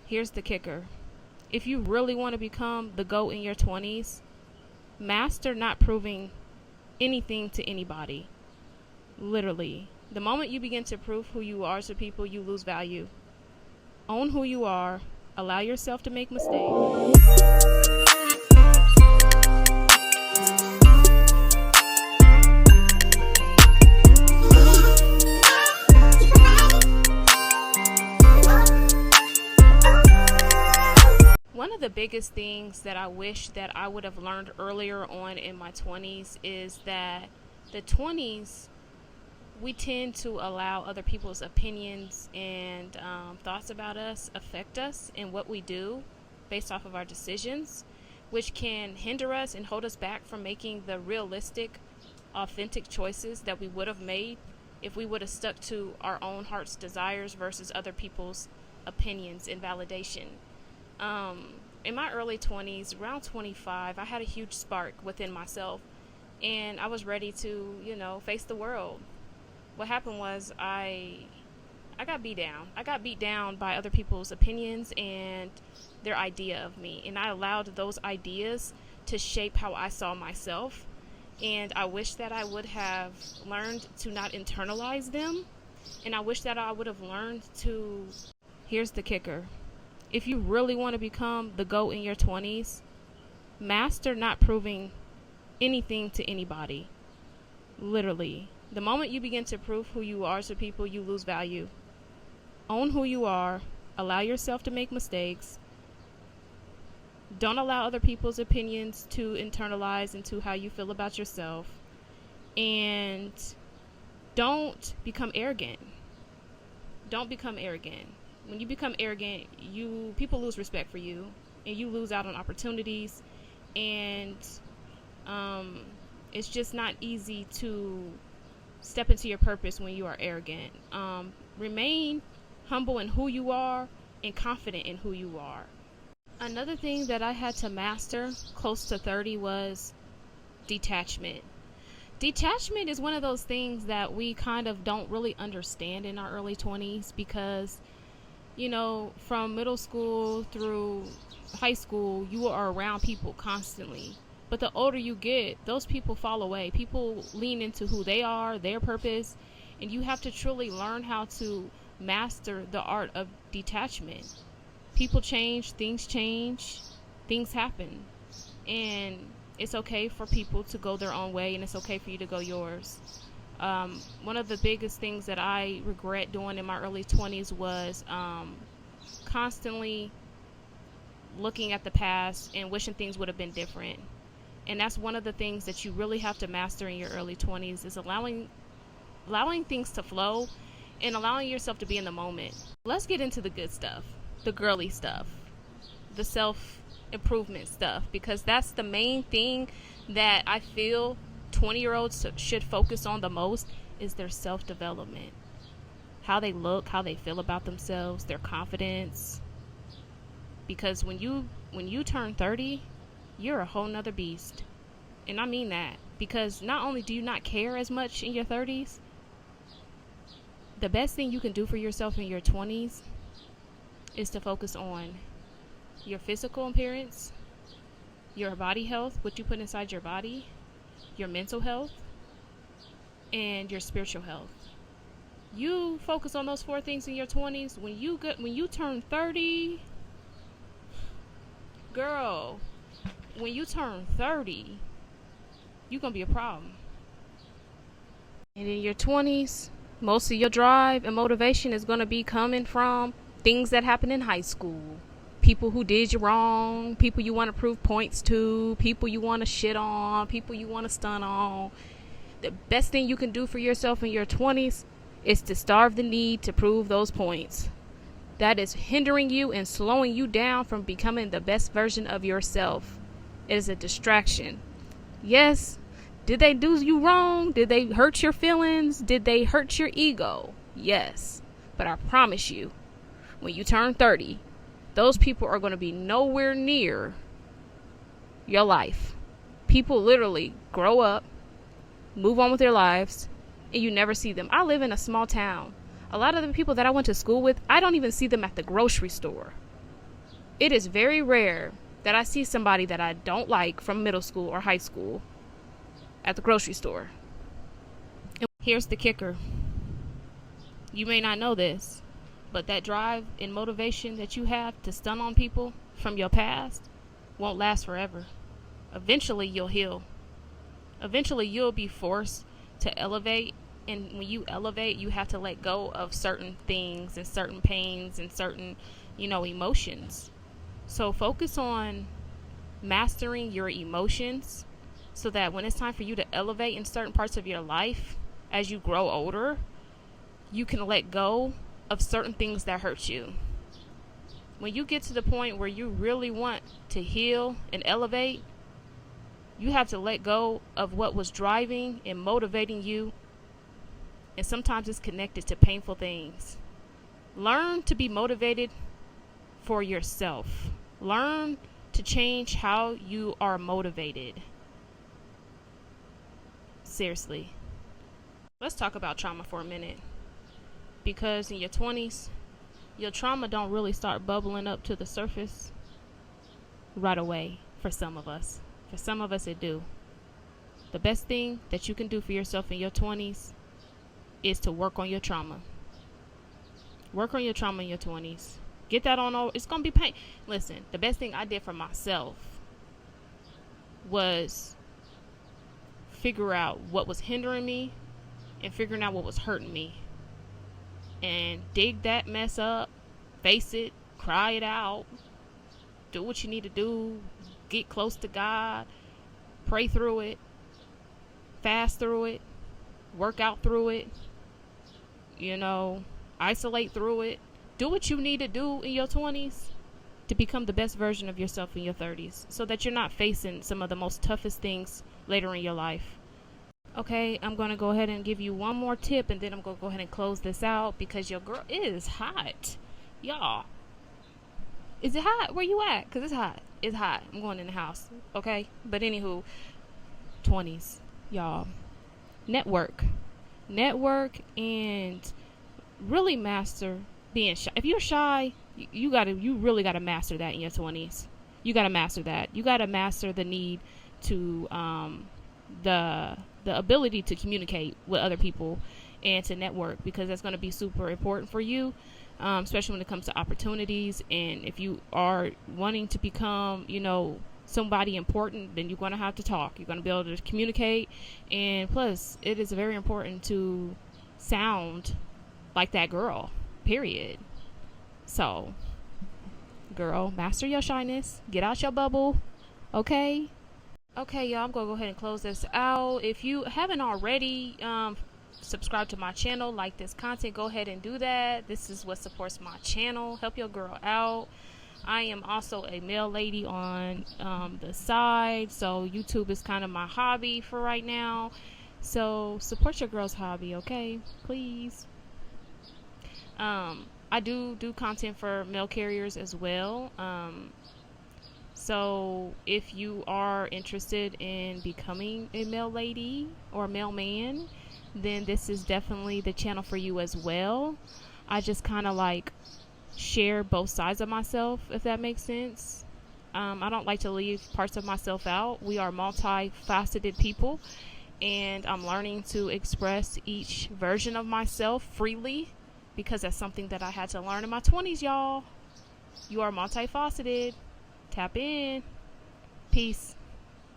Here's the kicker. If you really want to become the GOAT in your 20s, master not proving anything to anybody. Literally. The moment you begin to prove who you are to people, you lose value. Own who you are. Allow yourself to make mistakes. One of the biggest things that I wish that I would have learned earlier on in my 20s is that the 20s, we tend to allow other people's opinions and thoughts about us affect us in what we do based off of our decisions, which can hinder us and hold us back from making the realistic, authentic choices that we would have made if we would have stuck to our own heart's desires versus other people's opinions and validation. In my early 20s, around 25, I had a huge spark within myself, and I was ready to, face the world. What happened was I got beat down. I got beat down by other people's opinions and their idea of me, and I allowed those ideas to shape how I saw myself, and I wish that I would have learned to not internalize them, and I wish that I would have learned to... Here's the kicker. If you really want to become the GOAT in your 20s, master not proving anything to anybody. Literally. The moment you begin to prove who you are to people, you lose value. Own who you are. Allow yourself to make mistakes. Don't allow other people's opinions to internalize into how you feel about yourself. And don't become arrogant. Don't become arrogant. When you become arrogant, people lose respect for you, and you lose out on opportunities, and it's just not easy to step into your purpose when you are arrogant. Remain humble in who you are and confident in who you are. Another thing that I had to master close to 30 was detachment. Detachment is one of those things that we kind of don't really understand in our early 20s because from middle school through high school, you are around people constantly. But the older you get, those people fall away. People lean into who they are, their purpose, and you have to truly learn how to master the art of detachment. People change, things happen. And it's okay for people to go their own way, and it's okay for you to go yours. One of the biggest things that I regret doing in my early 20s was constantly looking at the past and wishing things would have been different. And that's one of the things that you really have to master in your early 20s is allowing things to flow and allowing yourself to be in the moment. Let's get into the good stuff, the girly stuff, the self-improvement stuff, because that's the main thing that I feel 20-year-olds should focus on the most is their self-development. How they look, how they feel about themselves, their confidence. Because when you turn 30, you're a whole nother beast. And I mean that. Because not only do you not care as much in your 30s, the best thing you can do for yourself in your 20s is to focus on your physical appearance, your body health, what you put inside your body, your mental health, and your spiritual health. You focus on those 4 things in your 20s. When you turn 30, girl, when you turn 30, you're going to be a problem. And in your 20s, most of your drive and motivation is going to be coming from things that happened in high school. People who did you wrong, people you want to prove points to, people you want to shit on, people you want to stun on. The best thing you can do for yourself in your 20s is to starve the need to prove those points. That is hindering you and slowing you down from becoming the best version of yourself. It is a distraction. Yes, did they do you wrong? Did they hurt your feelings? Did they hurt your ego? Yes. But I promise you, when you turn 30, those people are going to be nowhere near your life. People literally grow up, move on with their lives, and you never see them. I live in a small town. A lot of the people that I went to school with, I don't even see them at the grocery store. It is very rare that I see somebody that I don't like from middle school or high school at the grocery store. And here's the kicker. You may not know this, but that drive and motivation that you have to stun on people from your past won't last forever. Eventually, you'll heal. Eventually, you'll be forced to elevate. And when you elevate, you have to let go of certain things and certain pains and certain, emotions. So focus on mastering your emotions so that when it's time for you to elevate in certain parts of your life as you grow older, you can let go of certain things that hurt you. When you get to the point where you really want to heal and elevate, you have to let go of what was driving and motivating you. And sometimes it's connected to painful things. Learn to be motivated for yourself. Learn to change how you are motivated. Seriously. Let's talk about trauma for a minute. Because in your 20s, your trauma don't really start bubbling up to the surface right away for some of us. For some of us, it do. The best thing that you can do for yourself in your 20s is to work on your trauma. Work on your trauma in your 20s. Get that on over. It's going to be pain. Listen, the best thing I did for myself was figure out what was hindering me and figuring out what was hurting me. And dig that mess up. Face it. Cry it out. Do what you need to do. Get close to God. Pray through it. Fast through it. Work out through it. Isolate through it. Do what you need to do in your 20s to become the best version of yourself in your 30s so that you're not facing some of the most toughest things later in your life. Okay, I'm going to go ahead and give you one more tip and then I'm going to go ahead and close this out because your girl is hot. Y'all. Is it hot? Where you at? Because it's hot. It's hot. I'm going in the house. Okay? But anywho, 20s. Y'all. Network and really master being shy. If you're shy, you really gotta master that in your 20s. You gotta master that. You gotta master the need to the ability to communicate with other people and to network because that's going to be super important for you, especially when it comes to opportunities. And if you are wanting to become, somebody important, then you're going to have to talk. You're going to be able to communicate. And plus, it is very important to sound like that girl, period. So, girl, master your shyness. Get out your bubble. Okay? Okay, y'all, I'm going to go ahead and close this out. If you haven't already subscribed to my channel, like this content, go ahead and do that. This is what supports my channel. Help your girl out. I am also a mail lady on the side, so YouTube is kind of my hobby for right now. So support your girl's hobby, okay? Please. I do content for mail carriers as well. So if you are interested in becoming a mail lady or mailman, then this is definitely the channel for you as well. I just kind of share both sides of myself, if that makes sense. I don't like to leave parts of myself out. We are multifaceted people, and I'm learning to express each version of myself freely because that's something that I had to learn in my 20s, y'all. You are multifaceted. Tap in. Peace.